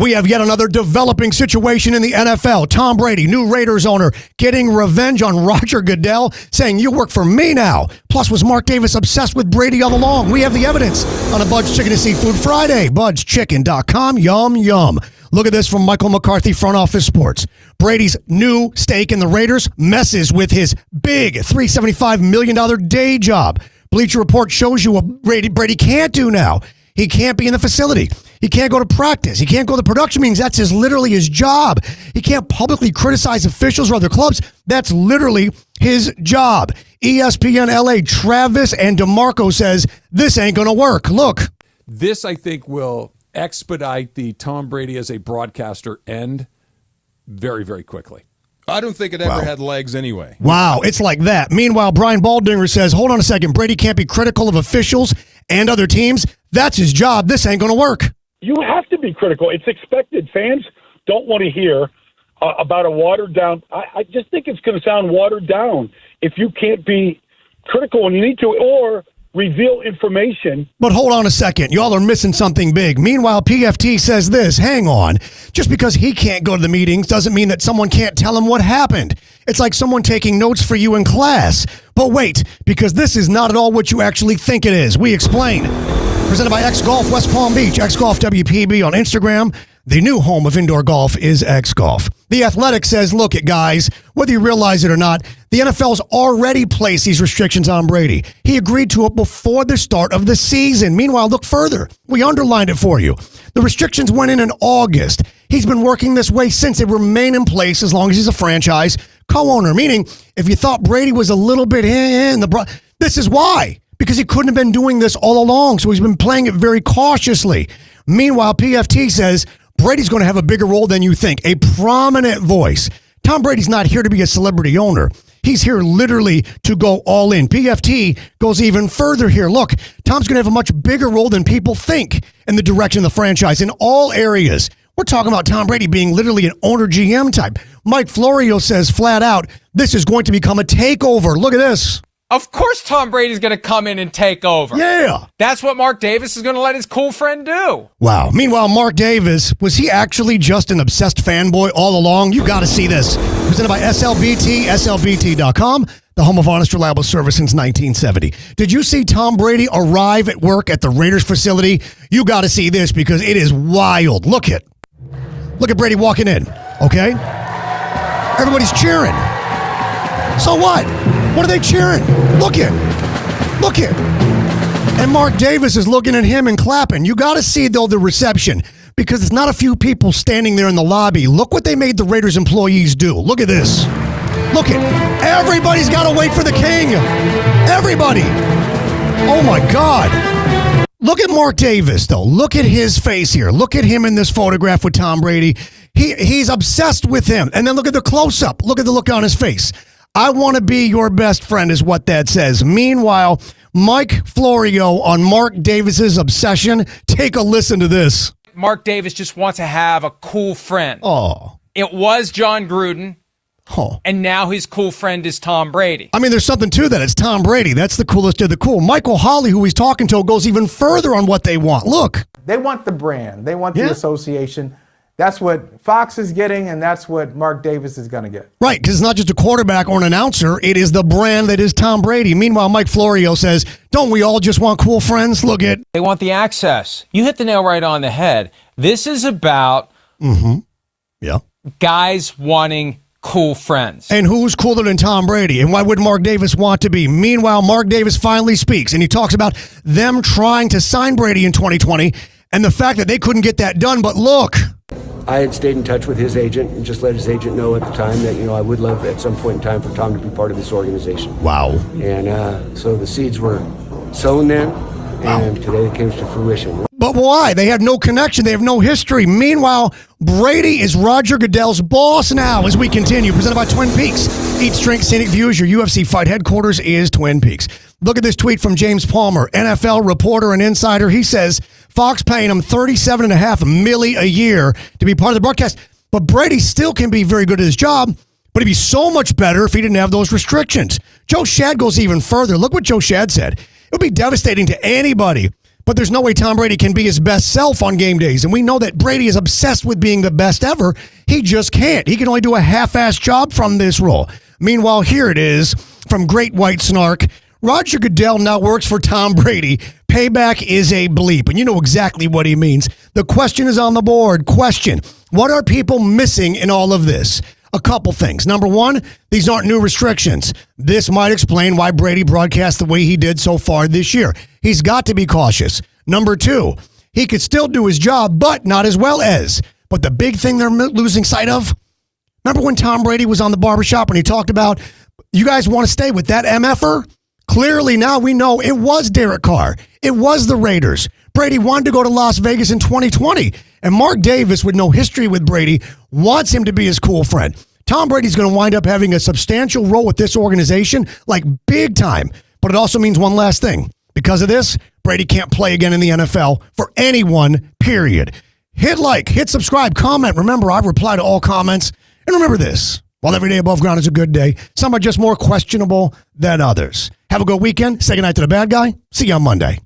We have yet another developing situation in the NFL. Tom Brady, new Raiders owner, getting revenge on Roger Goodell, saying, "You work for me now." Plus, was Mark Davis obsessed with Brady all along? We have the evidence on a Bud's Chicken and Seafood Friday. BudsChicken.com. Yum, yum. Look at this from Michael McCarthy, Front Office Sports. Brady's new stake in the Raiders messes with his big $375 million day job. Bleacher Report shows you what Brady can't do now. He can't be in the facility. He can't go to practice. He can't go to production meetings. That's literally his job. He can't publicly criticize officials or other clubs. That's literally his job. ESPN LA, Travis and DeMarco says, this ain't going to work. Look. This, I think, will expedite the Tom Brady as a broadcaster end very, very quickly. I don't think it ever had legs anyway. Wow, it's like that. Meanwhile, Brian Baldinger says, hold on a second, Brady can't be critical of officials and other teams. That's his job. This ain't going to work. You have to be critical. It's expected. Fans don't want to hear about a watered down. I just think it's going to sound watered down if you can't be critical when you need to or reveal information. But hold on a second. Y'all are missing something big. Meanwhile, PFT says this. Hang on. Just because he can't go to the meetings doesn't mean that someone can't tell him what happened. It's like someone taking notes for you in class. But wait, because this is not at all what you actually think it is. We explain. Presented by X Golf West Palm Beach. X Golf WPB on Instagram. The new home of indoor golf is X Golf. The Athletic says, look it, guys, whether you realize it or not, the NFL's already placed these restrictions on Brady. He agreed to it before the start of the season. Meanwhile, look further. We underlined it for you. The restrictions went in August. He's been working this way since. They remain in place as long as he's a franchise co-owner, meaning if you thought Brady was a little bit this is why. Because he couldn't have been doing this all along, so he's been playing it very cautiously. Meanwhile, PFT says Brady's going to have a bigger role than you think, a prominent voice. Tom Brady's not here to be a celebrity owner. He's here literally to go all in. PFT goes even further here. Look, Tom's going to have a much bigger role than people think in the direction of the franchise in all areas. We're talking about Tom Brady being literally an owner GM type. Mike Florio says flat out, this is going to become a takeover. Look at this. Of course Tom Brady's going to come in and take over. Yeah. That's what Mark Davis is going to let his cool friend do. Wow. Meanwhile, Mark Davis, was he actually just an obsessed fanboy all along? You got to see this. Presented by SLBT, SLBT.com, the home of honest, reliable service since 1970. Did you see Tom Brady arrive at work at the Raiders facility? You got to see this because it is wild. Look at Brady walking in, okay? Everybody's cheering. So what? What are they cheering? Look it. And Mark Davis is looking at him and clapping. You got to see, though, the reception because it's not a few people standing there in the lobby. Look what they made the Raiders employees do. Look at this. Look it. Everybody's got to wait for the king. Everybody. Oh, my God. Look at Mark Davis, though. Look at his face here. Look at him in this photograph with Tom Brady. He's obsessed with him. And then look at the close-up. Look at the look on his face. I want to be your best friend is what that says. Meanwhile, Mike Florio on Mark Davis's obsession. Take a listen to this. Mark Davis just wants to have a cool friend. Oh. It was John Gruden, and now his cool friend is Tom Brady. I mean, there's something to that. It's Tom Brady. That's the coolest of the cool. Michael Holley, who he's talking to, goes even further on what they want. Look. They want the brand. They want the association. That's what Fox is getting, and that's what Mark Davis is going to get. Right, because it's not just a quarterback or an announcer. It is the brand that is Tom Brady. Meanwhile, Mike Florio says, don't we all just want cool friends? Look at. They want the access. You hit the nail right on the head. This is about guys wanting cool friends. And who's cooler than Tom Brady? And why would Mark Davis want to be? Meanwhile, Mark Davis finally speaks, and he talks about them trying to sign Brady in 2020 and the fact that they couldn't get that done. But look. I had stayed in touch with his agent and just let his agent know at the time that, I would love at some point in time for Tom to be part of this organization. Wow. And so the seeds were sown then, and today it came to fruition. But why? They have no connection. They have no history. Meanwhile, Brady is Roger Goodell's boss now as we continue. Presented by Twin Peaks. Eat, drink, scenic views. Your UFC fight headquarters is Twin Peaks. Look at this tweet from James Palmer, NFL reporter and insider. He says Fox paying him $37.5 million a year to be part of the broadcast. But Brady still can be very good at his job, but he'd be so much better if he didn't have those restrictions. Joe Shad goes even further. Look what Joe Shad said. It would be devastating to anybody But there's no way Tom Brady can be his best self on game days. And we know that Brady is obsessed with being the best ever. He just can't. He can only do a half-assed job from this role. Meanwhile, here it is from Great White Snark. Roger Goodell now works for Tom Brady. Payback is a bleep. And you know exactly what he means. The question is on the board. Question: what are people missing in all of this? A couple things. Number one, these aren't new restrictions. This might explain why Brady broadcast the way he did so far this year. He's got to be cautious. Number two, he could still do his job, but not as well as. But the big thing they're losing sight of, remember when Tom Brady was on the barbershop and he talked about, you guys want to stay with that MFer? Clearly now we know it was Derek Carr. It was the Raiders. Brady wanted to go to Las Vegas in 2020. And Mark Davis, with no history with Brady, wants him to be his cool friend. Tom Brady's going to wind up having a substantial role with this organization, like big time. But it also means one last thing. Because of this, Brady can't play again in the NFL for anyone, period. Hit like, hit subscribe, comment. Remember, I reply to all comments. And remember this, while every day above ground is a good day, some are just more questionable than others. Have a good weekend. Say goodnight to the bad guy. See you on Monday.